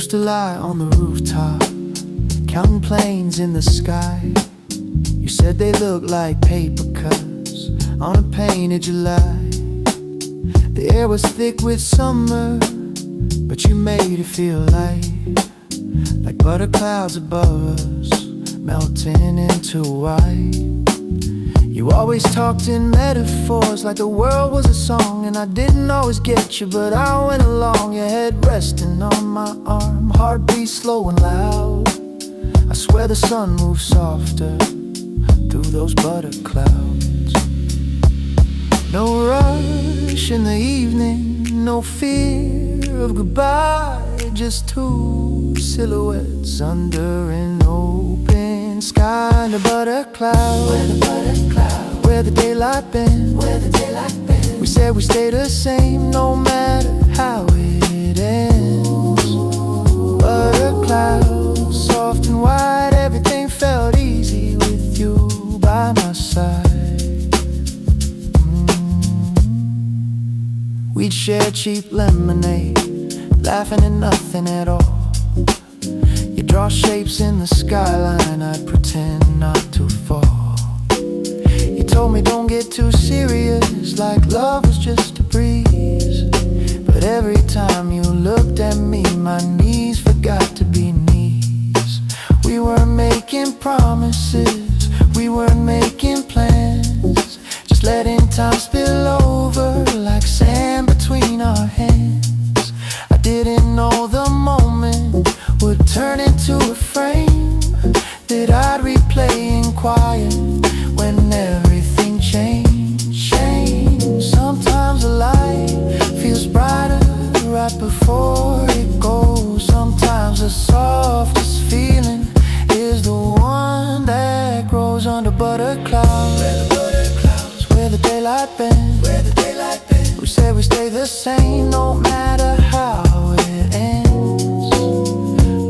used to lie on the rooftop, counting planes in the sky. You said they looked like paper cuts on a painted July. The air was thick with summer, but you made it feel light, like butter clouds above us, melting into white. You always talked in metaphors, like the world was a song. And I didn't always get you, but I went along. Your head resting on my arm, heartbeat slow and loud. I swear the sun moves softer through those butter clouds. No rush in the evening, no fear of goodbye, just two silhouettes under an open sky. The butter clouds, where the butter clouds, where the daylight been, where the daylight been. We said we stay the same no matter how it ends. Butter clouds, soft and white, everything felt easy with you by my side. We'd share cheap lemonade, laughing at nothing at all. You draw shapes in the skyline, I'd pretend not to fall. You told me don't get too serious, like love was just a breeze. But every time you looked at me, my knees forgot to be knees. We weren't making promises, we weren't making plans, just letting time spill over like sand between our hands. I didn't know the moment would turn into a frame that I'd replay in quiet when everything changed. Sometimes the light feels brighter right before it goes. Sometimes the softest feeling is the one that grows under butter clouds. Where the butter clouds, where the daylight been, where the daylight been. We said we stay the same no matter how it ends.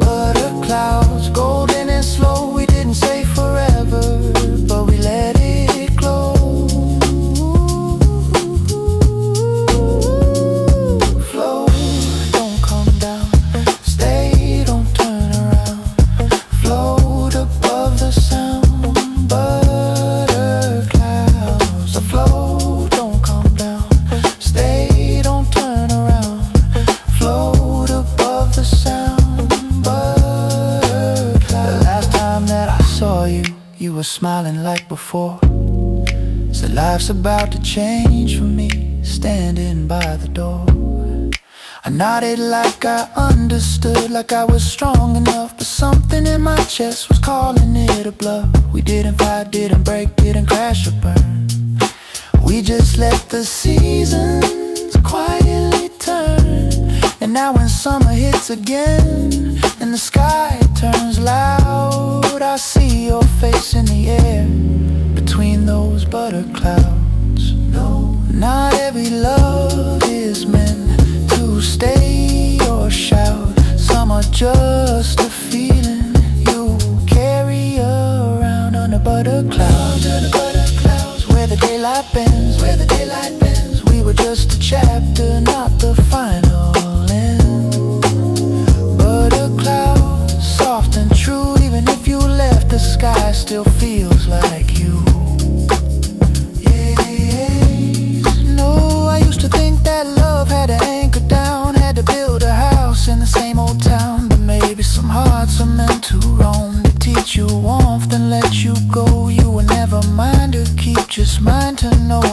Butter clouds, golden and slow. We didn't say forever, but we let it glow. Flow, don't come down. Stay, don't turn around. Float above the sound. Butter clouds, afloat, don't come down. Stay, don't turn around. Float above the sound. Butter clouds. The last time that I saw you, you were smiling like before. So life's about to change for me, standing by the door. I nodded like I understood, like I was strong enough. But something in my chest was calling it a bluff. We didn't fight, didn't break, didn't crash or burn. We just let the seasons quietly turn. And now when summer hits again and the sky turns loud, I see your face in the air between those butter clouds. No, not every love is meant to stay or shout. Some are just a feeling you carry around under butter clouds. Under butter clouds, where the daylight bends, where the daylight bends. We were just a chapter, not the final end. Butter clouds, soft and true. Even if you left, the sky still feels like you. No, I used to think that love had to anchor down, had to build a house in the same old town. But maybe some hearts are meant to roam, to teach you warmth and let you go. You were never mine to keep, just mine to know.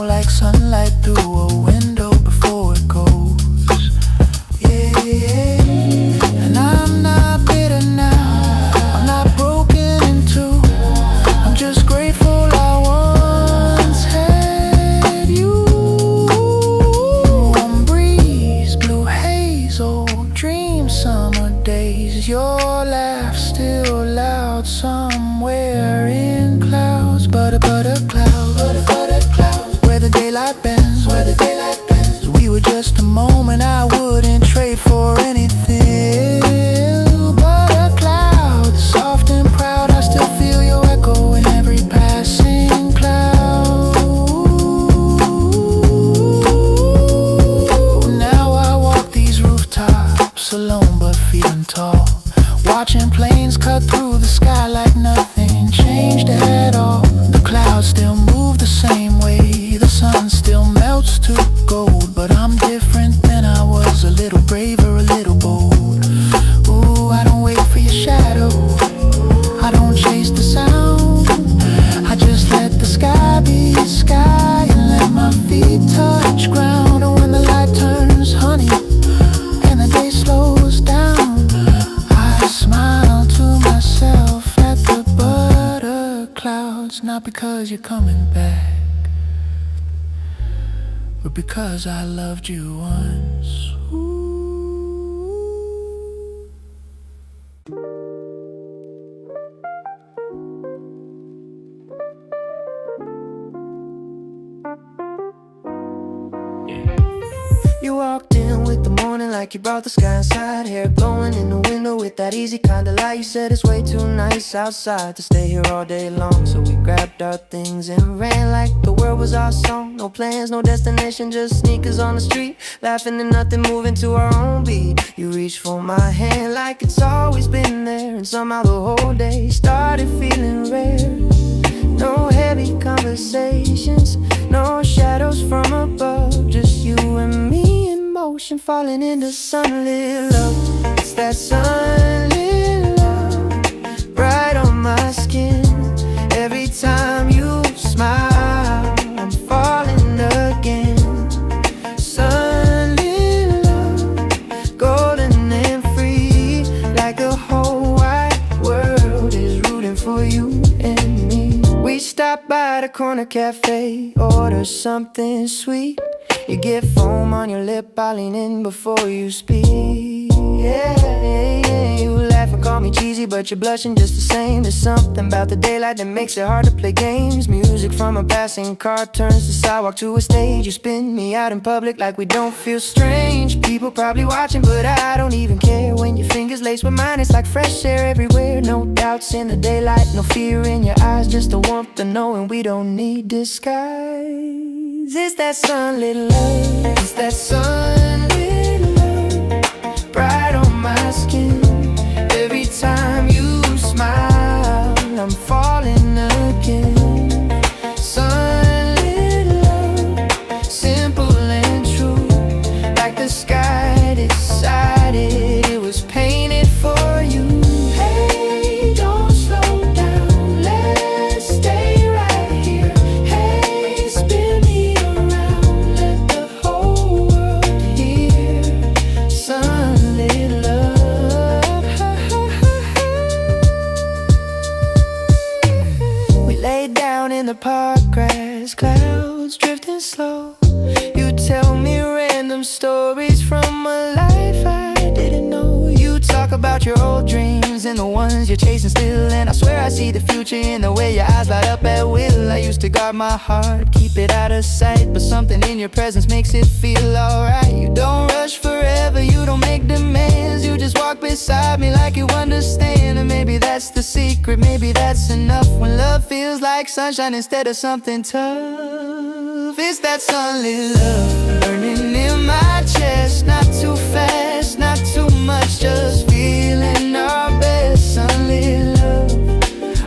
clouds, not because you're coming back, but because I loved you once. Ooh. You walked in with the morning like you brought the sky inside. Hair glowing in the window with that easy kind of light. You said it's way too nice outside to stay here all day long. So we grabbed our things and ran like the world was our song. No plans, no destination, just sneakers on the street, laughing and nothing, moving to our own beat. You reached for my hand like it's always been there, and somehow the whole day started feeling rare. No heavy conversations, no shadows from above, just you and me in motion, falling into sunlit love. It's that sunlit love, bright on my skin. Every time you smile, I'm falling again. Sunlit love, golden and free, like the whole wide world is rooting for you and me. We stop by the corner cafe, order something sweet. You get foam on your lip, I lean in before you speak. Yeah, you laugh and call me cheesy, but you're blushing just the same. There's something about the daylight that makes it hard to play games. Music from a passing car turns the sidewalk to a stage. You spin me out in public like we don't feel strange. People probably watching, but I don't even care. When your fingers lace with mine, it's like fresh air everywhere. No doubts in the daylight, no fear in your eyes, just the warmth of knowing we don't need disguise. It's that sunlit love, it's that sunlit love, bright on my skin. Every time you smile, I'm falling again. Sunlit love, simple and true, like the sky decided it was painted for you. Hey, don't slow down, let's stay right here. Hey, spin me around, let the whole world hear. Sunlit love. We laid down in the park grass, clouds drifting slow. You tell me random stories from a life I didn't know. You talk about your old dreams and the ones you're chasing still, and I swear I see the future in the way your eyes light up at will. I used to guard my heart, keep it out of sight, but something in your presence makes it feel alright. You don't rush forever, you don't make demands, you just walk beside me like you understand. And maybe that's the secret, maybe that's enough, when love feels like sunshine instead of something tough. It's that sunlit love, burning in my chest. Not too fast, not too much, just feeling our best. Sunlit love,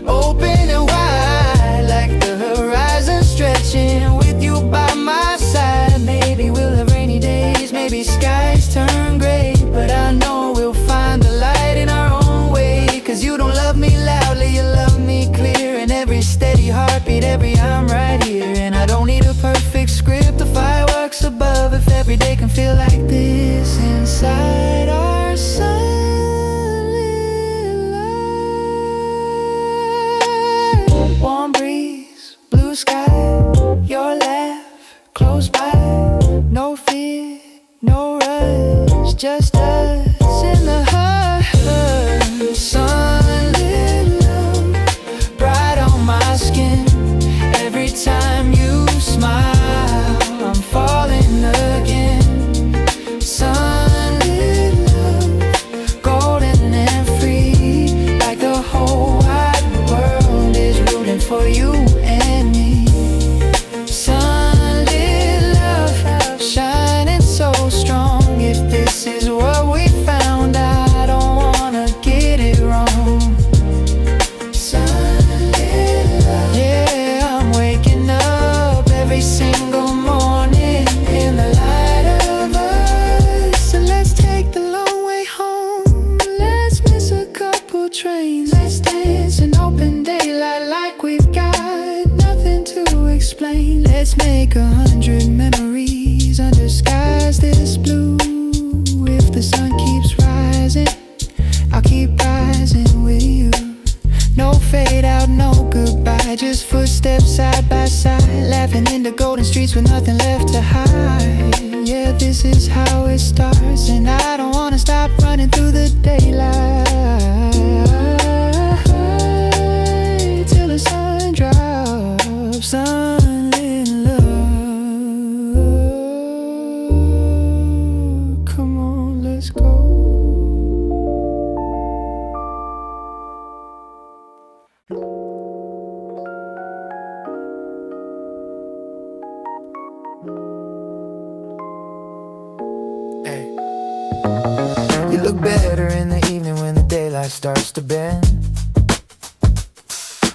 open and wide, like the horizon stretching. With you by my side, maybe we'll have rainy days, maybe skies turn gray, but I know we'll find the light in our own way. Cause you don't love me loudly, you love me clear, in every steady heartbeat, every I'm right here. And I don't need a perfect script, the fireworks above, if every day can feel like this inside our sunlit light. Warm breeze, blue sky, your laugh close by. No fear, no rush, just us in the hush. Sunlit love, bright on my skin. Every time you smile, I'm falling again. Sunlit love, golden and free, like the whole wide world is rooting for you and me. Sunlit love, shining so strong. If this is what we found, I don't wanna get it wrong. Sunlit love, yeah, I'm waking up every single morning in the light of us. So let's take the long way home, let's miss a couple trains, let's dance in open daylight like we've got nothing to explain. Let's make 100 memories under skies this blue. If the sun keeps rising, I'll keep rising with you. No fade out, no goodbye, just footsteps side by side, laughing in the golden streets with nothing left to hide. Yeah, this is how it starts, and I don't wanna stop running through the daylight till the sun drops. I'm in love. Come on, let's go. You look better in the evening when the daylight starts to bend,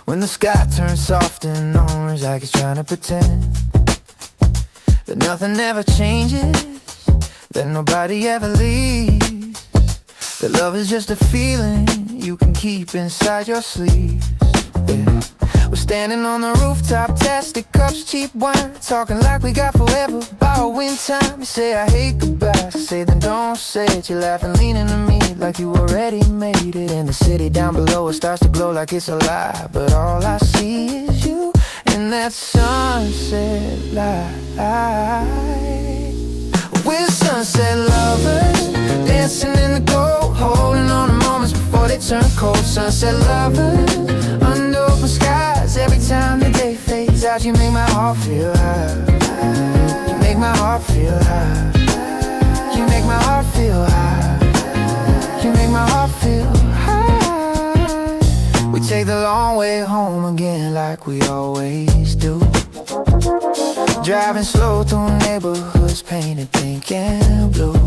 when the sky turns soft and orange like it's trying to pretend that nothing ever changes, that nobody ever leaves, that love is just a feeling you can keep inside your sleeves. Yeah. We're standing on the rooftop, plastic cups, cheap wine, talking like we got forever, borrowing time. You say I hate goodbyes, I say then don't say it. You laugh and leaning to me like you already made it. And the city down below, it starts to glow like it's a lie, but all I see is you in that sunset light. We're sunset lovers, dancing in the cold, holding on to moments before they turn cold. Sunset lovers, under open skies, every time the day fades out, you make my heart feel high. You make my heart feel high. You make my heart feel high. You make my heart feel high. We take the long way home again like we always do, driving slow through neighborhoods painted pink and blue.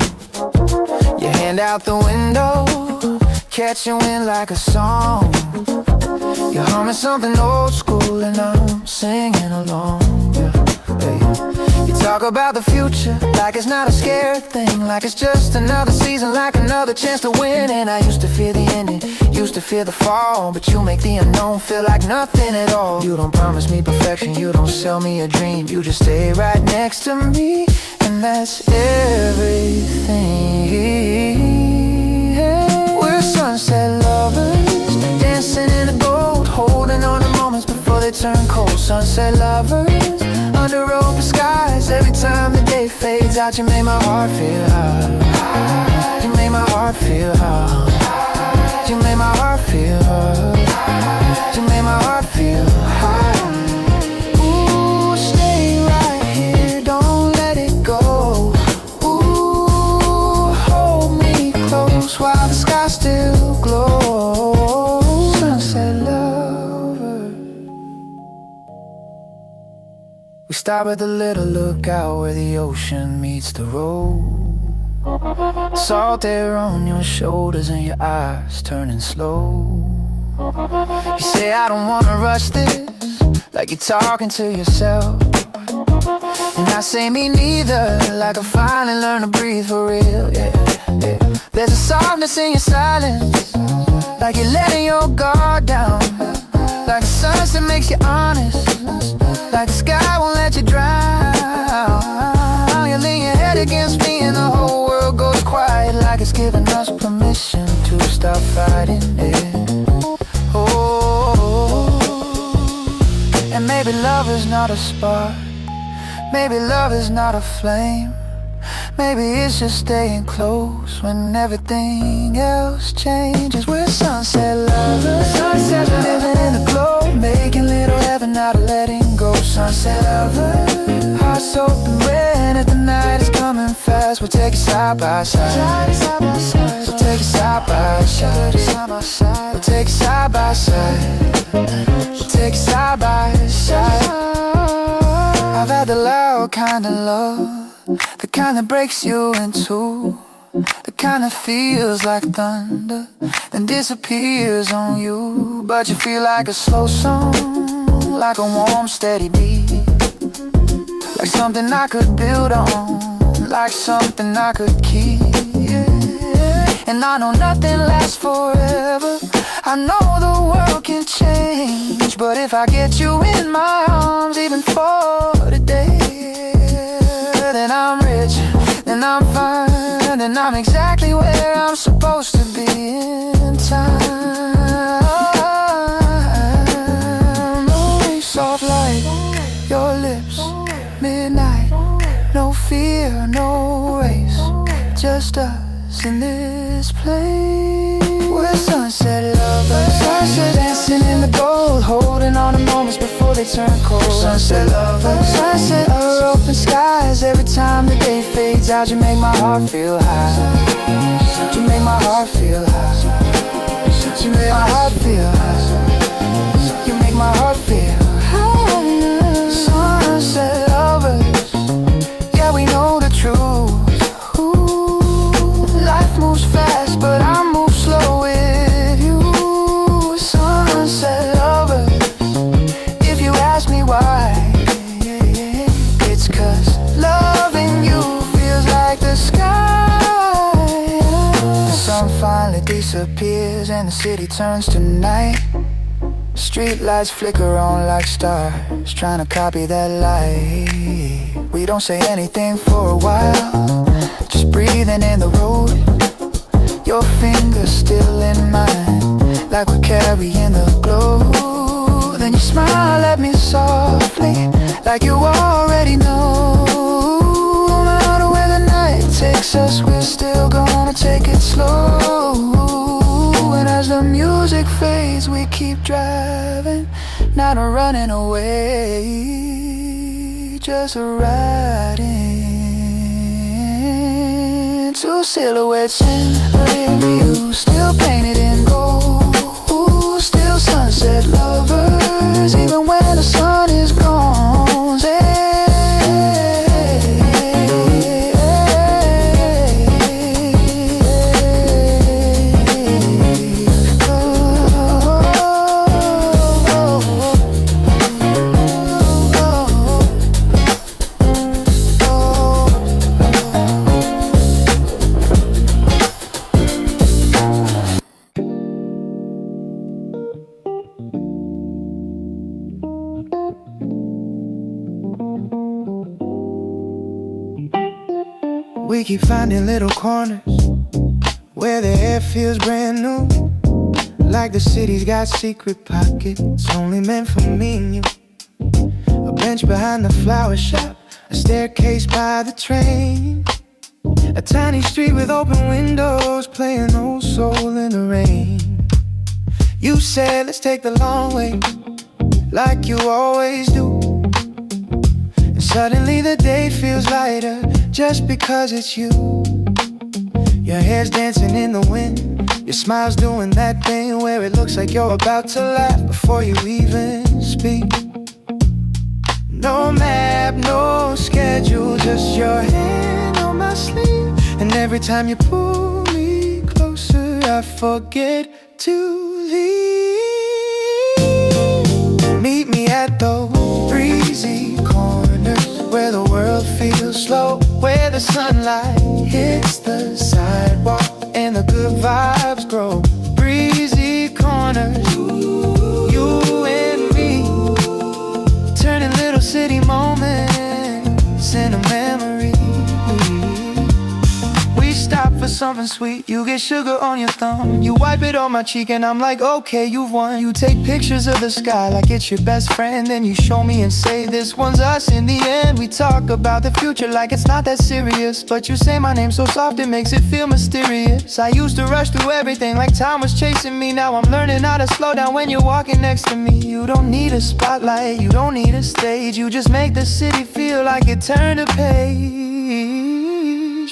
Your hand out the window, catching wind like a song. You're humming something old school and I'm singing along. Yeah, yeah. You talk about the future like it's not a scary thing, like it's just another season, like another chance to win. And I used to fear the ending, used to fear the fall, but you make the unknown feel like nothing at all. You don't promise me perfection, you don't sell me a dream, you just stay right next to me, and that's everything. We're sunset lovers, dancing in the gold, holding on to moments before they turn cold. Sunset lovers, under open skies, every time the day fades out, you make my heart feel high. You make my heart feel high. You make my heart feel high. You make my heart feel high. Ooh, stay right here, don't let it go. Ooh, hold me close while the sky still glows. Sunset lover. We stop at the little lookout where the ocean meets the road. Salt air on your shoulders and your eyes turning slow. You say I don't wanna rush this, like you're talking to yourself. And I say me neither, like I finally learned to breathe for real. Yeah, yeah. There's a softness in your silence, like you're letting your guard down, like the sunset makes you honest, like the sky won't let you drown. You lean your head against me and the whole world goes quiet, like it's giving us permission to stop fighting it. Oh, and maybe love is not a spark, maybe love is not a flame, maybe it's just staying close when everything else changes. We're sunset lovers, sunset living in the glow, making little heaven out of letting go. Sunset lovers, hearts open when if the night is coming fast. We'll take it side by side, we'll take it side by side, we'll take it side by side, we'll take it side by side. I've had the loud kind of love, the kind that breaks you in two, the kind that feels like thunder, then disappears on you. But you feel like a slow song, like a warm steady beat, like something I could build on, like something I could keep. Yeah. And I know nothing lasts forever, I know the world can change, but if I get you in my arms even for today, then I'm rich, then I'm fine, then I'm exactly where I'm supposed to be in time. Oh, fear, no race, just us in this place. We're sunset lovers, sunset dancing in the gold, holding on to moments before they turn cold. Sunset lovers, sunset our open skies. Every time the day fades out, you make my heart feel high. You make my heart feel high. You make my heart feel high. You make my heart feel high. Sunset lovers, yeah, we know the truth. Ooh, life moves fast, but I move slow with you. Sunset lovers, if you ask me why, it's 'cause loving you feels like the sky. The sun finally disappears and the city turns to night. Street lights flicker on like stars, trying to copy that light. We don't say anything for a while, just breathing in the road. Your fingers still in mine, like we're carrying the glow. Then you smile at me softly, like you already know. No matter where the night takes us, we're still gonna take it slow. And as the music fades, we keep driving, not running away, just riding. Two silhouettes in the rear view, still painted in gold. Still sunset lovers, even when the sun is gone. We keep finding little corners where the air feels brand new, like the city's got secret pockets only meant for me and you. A bench behind the flower shop, a staircase by the train, a tiny street with open windows playing old soul in the rain. You said let's take the long way, like you always do. And suddenly the day feels lighter, just because it's you. Your hair's dancing in the wind, your smile's doing that thing where it looks like you're about to laugh before you even speak. No map, no schedule, just your hand on my sleeve. And every time you pull me closer, I forget to leave. Meet me at those breezy corners where the world feels slow, where the sunlight hits the sidewalk and the good vibes grow. Breezy corners, you and me, turning little city moments into memories. We stop for something sweet, you get sugar on your thumb, you wipe it on my cheek and I'm like, okay, you've won. You take pictures of the sky like it's your best friend, then you show me and say this one's us. In the end we talk about the future like it's not that serious, but you say my name so soft it makes it feel mysterious. I used to rush through everything like time was chasing me, now I'm learning how to slow down when you're walking next to me. You don't need a spotlight, you don't need a stage, you just make the city feel like it turned a page.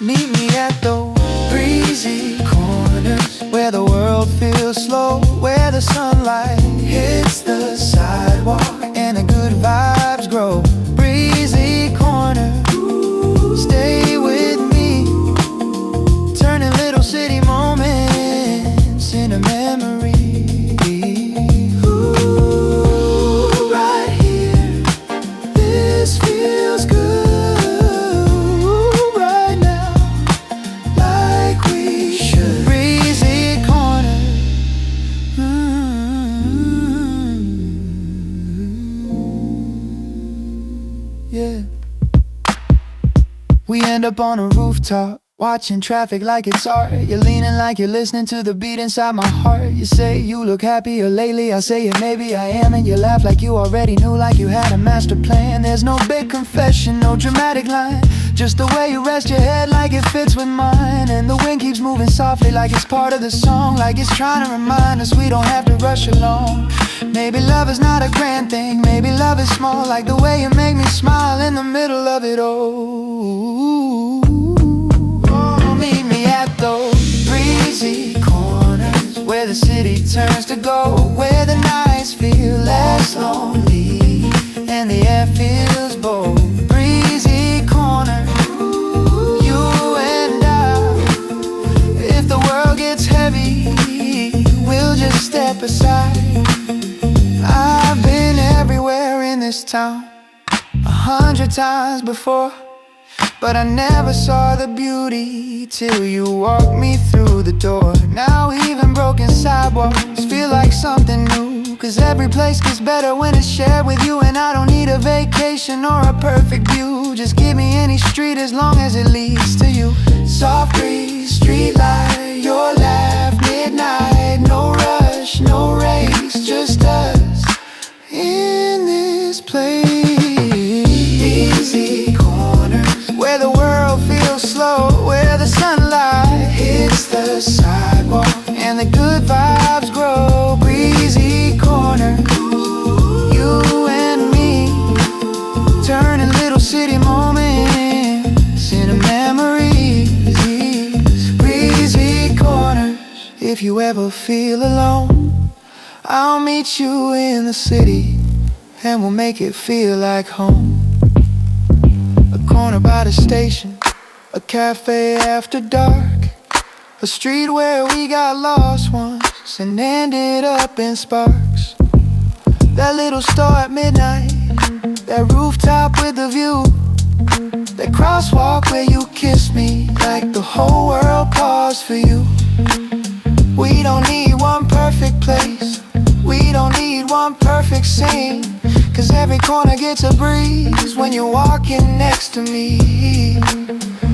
Meet me at those breezy corners where the world feels slow, where the sunlight hits the sidewalk and the good vibes grow. Breezy corner, stay with me, turning little city moments into memories. Ooh, right here, this feels good. We end up on a rooftop Watching traffic like it's art. You're leaning like you're listening to the beat inside my heart. You say you look happier lately, I say yeah, maybe I am. And you laugh like you already knew, like you had a master plan. There's no big confession, no dramatic line, just the way you rest your head like it fits with mine. And the wind keeps moving softly like it's part of the song, like it's trying to remind us we don't have to rush along. Maybe love is not a grand thing, maybe love is small, like the way you make me smile in the middle of it all. Meet me at those breezy corners where the city turns to gold, where the nights feel less lonely and the air feels bold. Breezy corner, you and I. If the world gets heavy, we'll just step aside. I've been everywhere in this town 100 times before, but I never saw the beauty till you walked me through the door. Now even broken sidewalks feel like something new, 'cause every place gets better when it's shared with you. And I don't need a vacation or a perfect view, just give me any street as long as it leads to you. Soft breeze, street light, your laugh, midnight. No rush, no race, just us in this place. Easy corners where the world feels slow, where the sunlight hits the sidewalk and the good vibes grow. Breezy corner, you and me, turning little city moments into memories. Breezy corners, if you ever feel alone, I'll meet you in the city and we'll make it feel like home. A corner by the station, a cafe after dark, a street where we got lost once and ended up in sparks. That little store at midnight, that rooftop with the view, that crosswalk where you kissed me like the whole world paused for you. We don't need one perfect place, we don't need one perfect scene, 'cause every corner gets a breeze when you're walking next to me.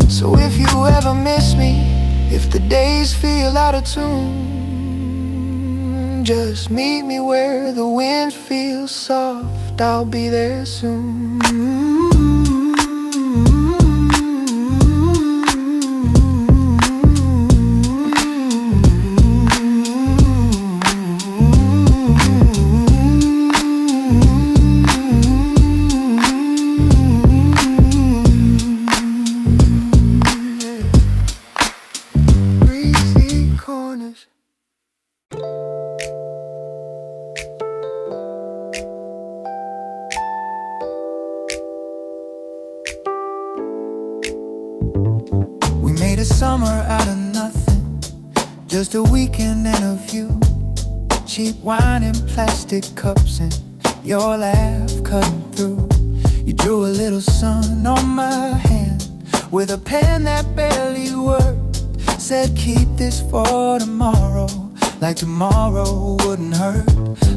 So if you ever miss me, if the days feel out of tune, just meet me where the wind feels soft, I'll be there soon. A summer out of nothing, just a weekend and a view. Cheap wine in plastic cups and your laugh cutting through. You drew a little sun on my hand with a pen that barely worked. Said keep this for tomorrow, like tomorrow wouldn't hurt.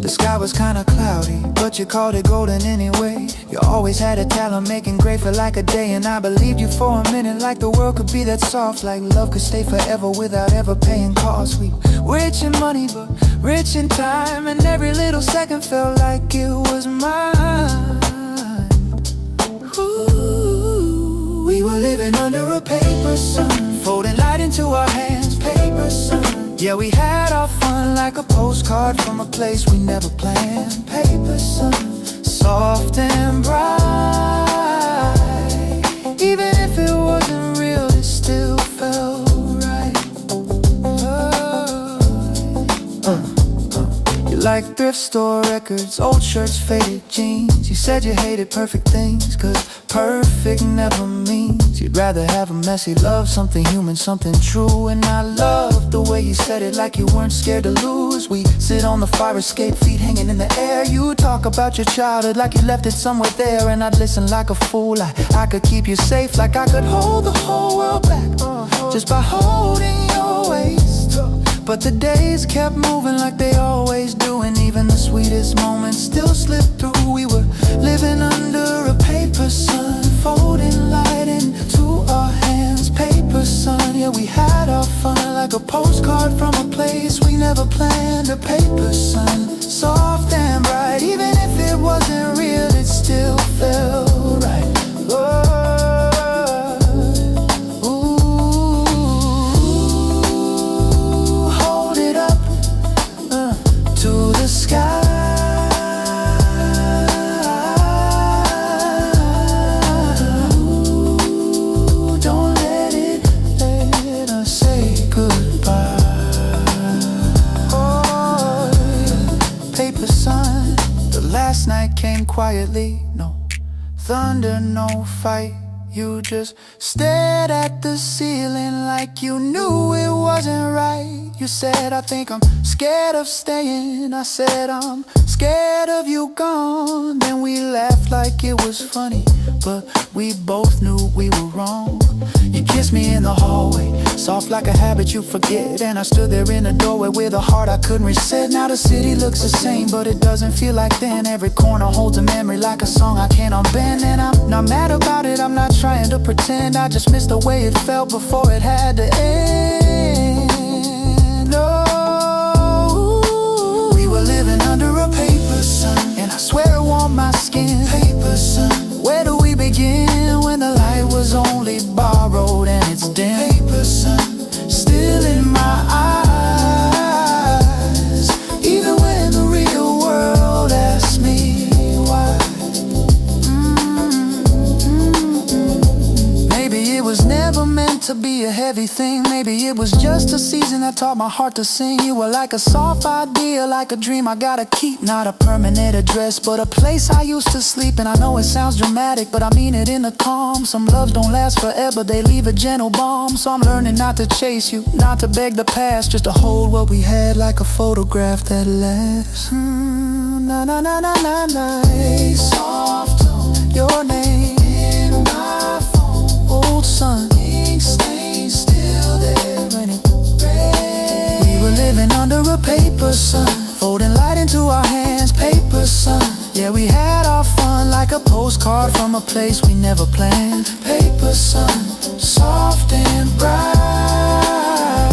The sky was kinda cloudy, but you called it golden anyway. You always had a talent making gray for like a day, and I believed you for a minute, like the world could be that soft, like love could stay forever without ever paying costs. We were rich in money, but rich in time, and every little second felt like it was mine. Ooh, we were living under a paper sun, folding light into our hands, paper sun. Yeah, we had our fun like a postcard from a place we never planned. Paper sun, soft and bright. Even if it wasn't real, it still felt right. You like thrift store records, old shirts, faded jeans. You said you hated perfect things, 'cause perfect never means. You'd rather have a messy love, something human, something true. And I love the way you said it, like you weren't scared to lose. We sit on the fire escape, feet hanging in the air. You talk about your childhood like you left it somewhere there, and I'd listen like a fool. I could keep you safe, like I could hold the whole world back just by holding your waist. But the days kept moving like they always do, and even the sweetest moments still slipped through. We were living under a paper sun, folding light into our hands. Paper sun, a paper sun, soft and bright. Even if it wasn't real, it still felt right. Hold it up to the sky. Last night came quietly, no thunder, no fight. You just stared at the ceiling like you knew it wasn't right. You said, I think I'm scared of staying. I said, I'm scared of you gone. Then we laughed like it was funny, but we both knew we were wrong. You kissed me in the hallway, soft like a habit you forget. And I stood there in the doorway with a heart I couldn't reset. Now the city looks the same, but it doesn't feel like then. Every corner holds a memory like a song I can't unbend. And I'm not mad about it, I'm not trying to pretend. I just miss the way it felt before it had to end. Oh, we were living under a paper sun, and I swear it warmed my skin. Paper sun, where do we begin when the light was only borrowed and it's dim? Paper sun, still in my eyes, even when the real world asks me why. Maybe it was never meant to be a heavy thing. Maybe it was just a season that taught my heart to sing. You were like a soft idea, like a dream I gotta keep. Not a permanent address, but a place I used to sleep. And I know it sounds dramatic, but I mean it in the calm. Some loves don't last forever, they leave a gentle balm. So I'm learning not to chase you, not to beg the past, just to hold what we had like a photograph that lasts. Na na na na na na. Soft tone, your name in my phone. Old sun, ink stain still there when it rains. We were living under a paper sun, folding light into our hands. Paper sun, yeah, we had our fun like a postcard from a place we never planned. Paper sun, soft and bright.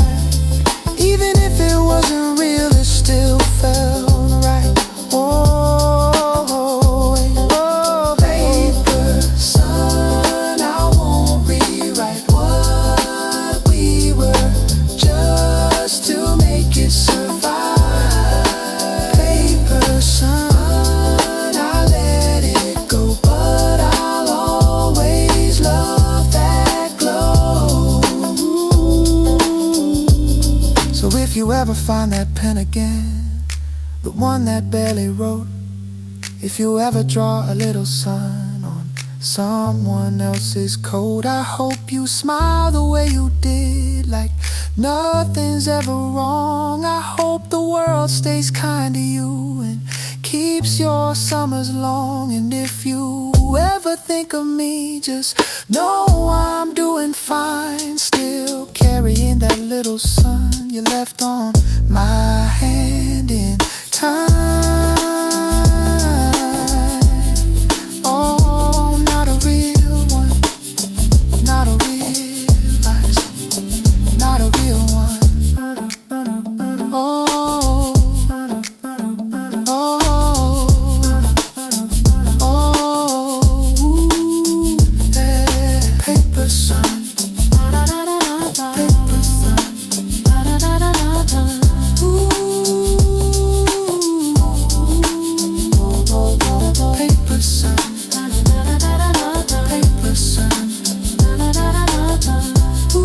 Even if it wasn't real, it still felt right. Oh, paper sun, I won't rewrite what we were, just to make it survive. Paper sun, I let it go, but I'll always love that glow. So if you ever find that pen again, the one that barely wrote, if you ever draw a little sun on someone else's coat, I hope you smile the way you did, like nothing's ever wrong. I hope the world stays kind to you and keeps your summers long. And if you ever think of me, just know I'm doing fine, still carrying that little sun you left on my hand in time. Oh, not a real one, not a real life, not a real one. Oh, oh, oh, yeah. Paper sun, paper sun. Ooh. Paper sun, paper sun. Ooh.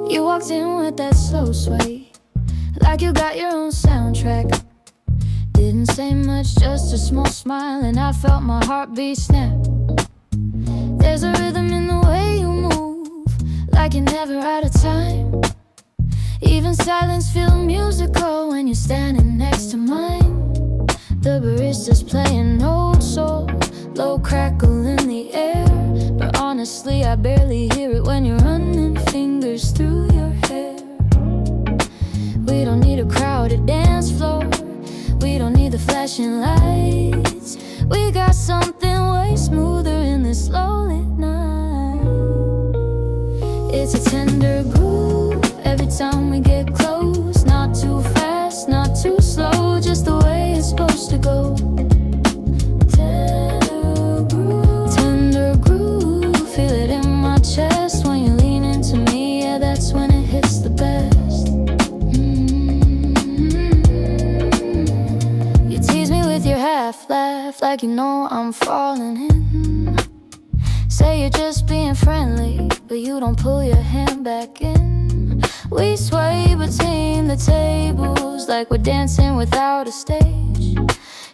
You walked in with that slow sway, like you got your own soundtrack. Didn't say much, just a small smile, and I felt my heartbeat snap. There's a rhythm in the way you move, like you're never out of time. Even silence feels musical when you're standing next to mine. The barista's playing old soul, low crackle in the air, but honestly honestly, I barely hear it when you're running fingers through your hair. We don't need a crowded dance floor, we don't need the flashing lights. We got something way smoother in this lonely night. It's a tender groove every time we get close. Not too fast, not too slow, just the way it's supposed to go. Tender groove, feel it in my chest when you lean into me. Yeah, that's when it hits the best. You tease me with your half laugh, like you know I'm falling in. Say you're just being friendly, but you don't pull your hand back in. We sway between the tables like we're dancing without a stage.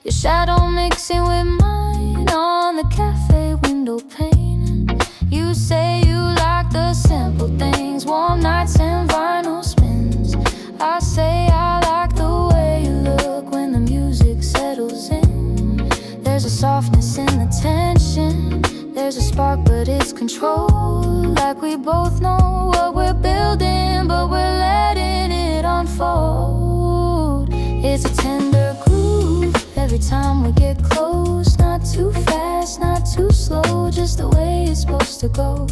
Your shadow mixing with mine on the cafe window pane. You say you like the simple things, warm nights and vinyl spins. I say I like the way you look when the music settles in. There's a softness in the tension, there's a spark but it's controlled. Like we both know what we're building, but we're letting it unfold. It's a tender groove every time we get close. Not too fast, not too slow, just the way it's supposed to go.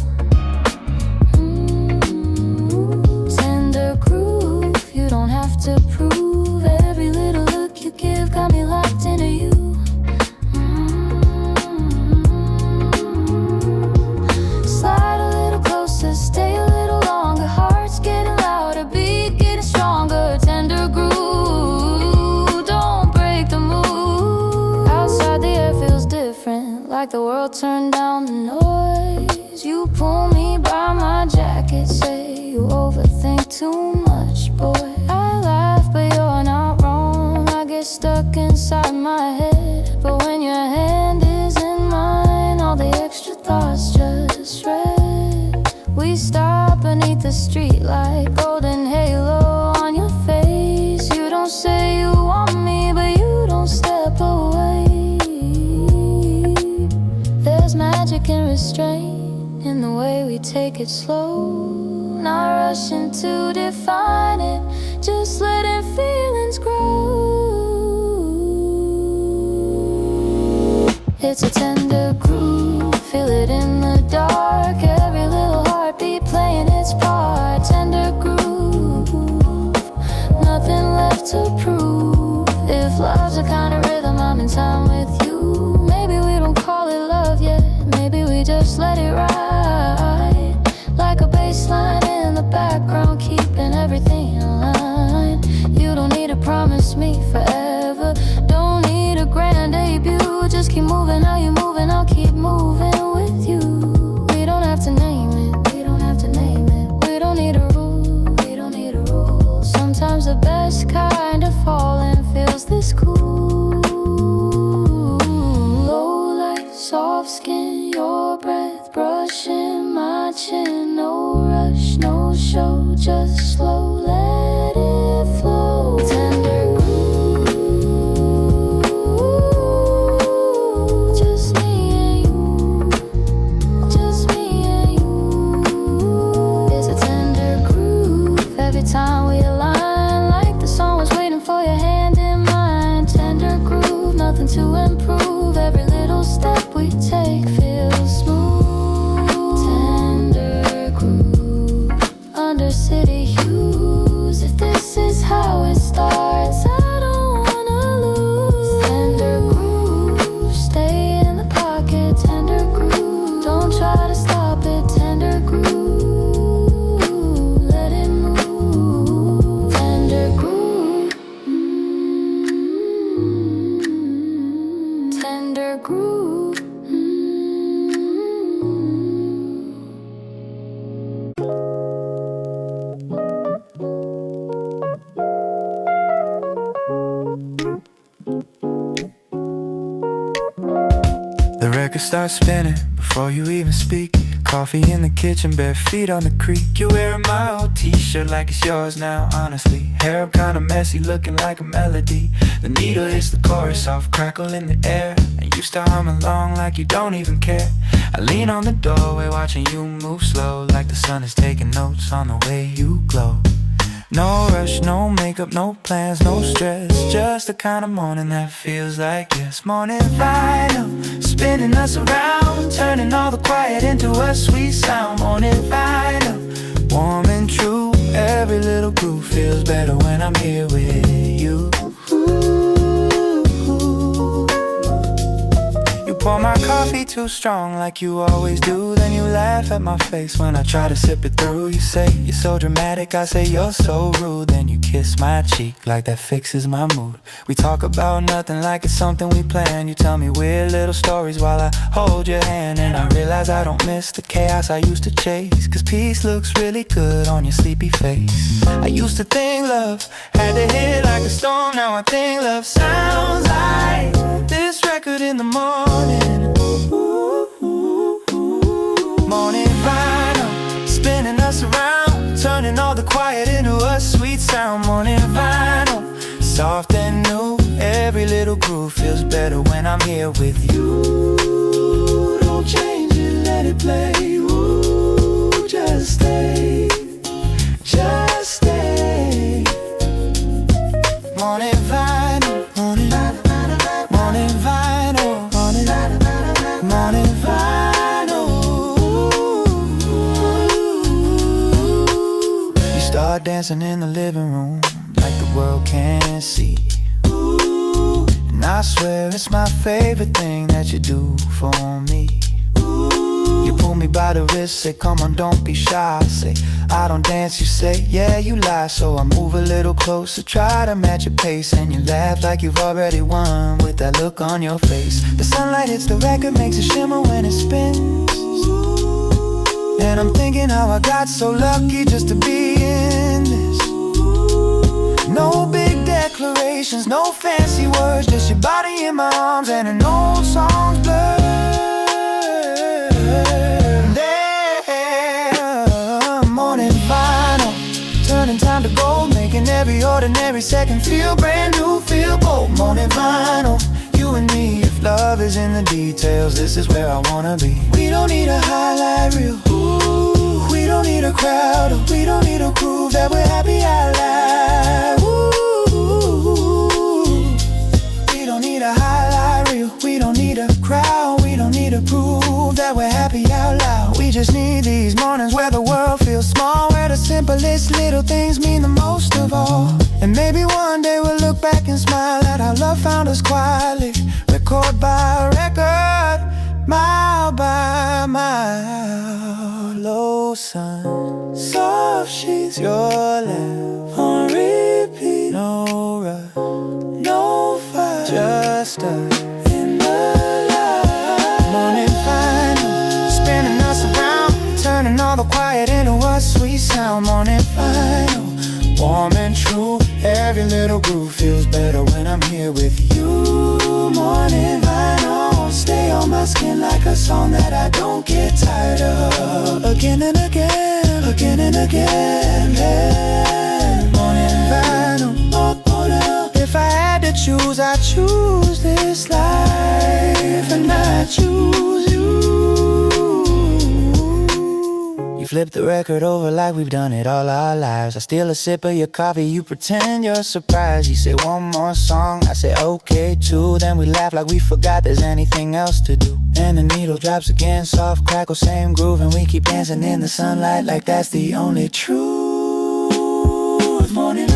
Tender groove, you don't have to prove. Every little look you give got me locked into you. Slide a little closer, stay a little longer. Heart's getting louder, beat getting stronger. Tender groove, don't break the mood. Outside the air feels different, like the world turned down the noise. You pull me by my jacket, say you overthink too much, boy. I laugh, but you're not wrong. I get stuck inside my head, but when your hand is in mine, all the extra thoughts just shred. We stop beneath the street light, golden halo on your face. You don't say you want me, but you don't step away. There's magic and restraint in the way we take it slow. Not rushing to define it, just letting feelings grow. It's a tender groove, feel it in the dark. Every little heartbeat playing its part. Tender groove, nothing left to prove. If love's a kind of rhythm, I'm in time with you. Maybe we don't call it love yet, maybe we just let it ride. Like a bass line in the background, keeping everything in line. You don't need to promise me forever, don't need a grand debut. Just keep moving how you're moving, I'll keep moving with you. We don't have to name it, we don't have to name it. We don't need a rule, we don't need a rule. Sometimes the best kind of falling feels this cool. Low light, soft skin, your breath brushing my chin. No rush, no show, just slow, let it flow. Tender groove, just me and you, just me and you. It's a tender groove every time we align, like the song was waiting for your hand in mine. Tender groove, nothing to improve. Every little step we take feels smooth. Tender groove, under city hues. If this is how it starts, I don't wanna lose. Tender groove, stay in the pocket. Tender groove, don't try to stop it. Tender groove, let it move. Tender groove, tender groove. The record starts spinning before you even speak. Coffee in the kitchen, bare feet on the creek. You're wearing my old t-shirt like it's yours now, honestly. Hair up kinda messy, looking like a melody. The needle hits the chorus, soft crackle in the air, and you start humming along like you don't even care. I lean on the doorway watching you move slow, like the sun is taking notes on the way you glow. No rush, no makeup, no plans, no stress. Just the kind of morning that feels like yes. Morning vinyl, spinning us around, turning all the quiet into a sweet sound. Morning vinyl, warm and true. Every little groove feels better when I'm here with you. You pour my coffee too strong like you always do. Then you laugh at my face when I try to sip it through. You say you're so dramatic, I say you're so rude. Then you kiss my cheek like that fixes my mood. We talk about nothing like it's something we plan. You tell me weird little stories while I hold your hand, and I realize I don't miss the chaos I used to chase, 'cause peace looks really good on your sleepy face. I used to think love had to hit like a storm. Now I think love sounds like this record in the morning. Morning vinyl, spinning us around, turning all the quiet into a sweet sound. Morning vinyl, soft and new. Every little groove feels better when I'm here with you. Don't change it, let it play. Ooh, just stay, just stay. Morning vinyl, morning vinyl, morning vinyl, morning vinyl. You start dancing in the living room like the world can't see. And I swear it's my favorite thing that you do for me. You pull me by the wrist, say come on, don't be shy. Say I don't dance, you say yeah, you lie. So I move a little closer, try to match your pace, and you laugh like you've already won with that look on your face. The sunlight hits the record, makes it shimmer when it spins, and I'm thinking how I got so lucky just to be in this. No big declarations, no fancy words, just your body in my arms and an old song's blurred. Morning vinyl, turning time to gold, making every ordinary second feel brand new, feel bold. Morning vinyl, you and me, if love is in the details, this is where I wanna be. We don't need a highlight reel, ooh, we don't need a crowd, or we don't need to prove that we're happy out loud. Ooh, we don't need a highlight reel, we don't need a crowd, we don't need to prove that we're happy out loud. We just need these mornings where the world feels small, where the simplest little things mean the most of all. And maybe one day we'll look back and smile at how love found us quietly, record by record, mile by mile. Low sun, soft sheets, your laugh on repeat. No rush, no fight, just us in the light. Morning vinyl, spinning us around, turning all the quiet into a sweet sound. Morning vinyl, warm and true. Every little groove feels better when I'm here with you. Morning vinyl, stay on my skin like a song that I don't get tired of. Again and again, again and again. Morning vinyl, oh, if I had to choose, I'd choose this life, and I choose you. You flip the record over like we've done it all our lives. I steal a sip of your coffee, you pretend you're surprised. You say one more song, I say okay too. Then we laugh like we forgot there's anything else to do. And the needle drops again, soft crackle, same groove, and we keep dancing in the sunlight like that's the only truth. Morning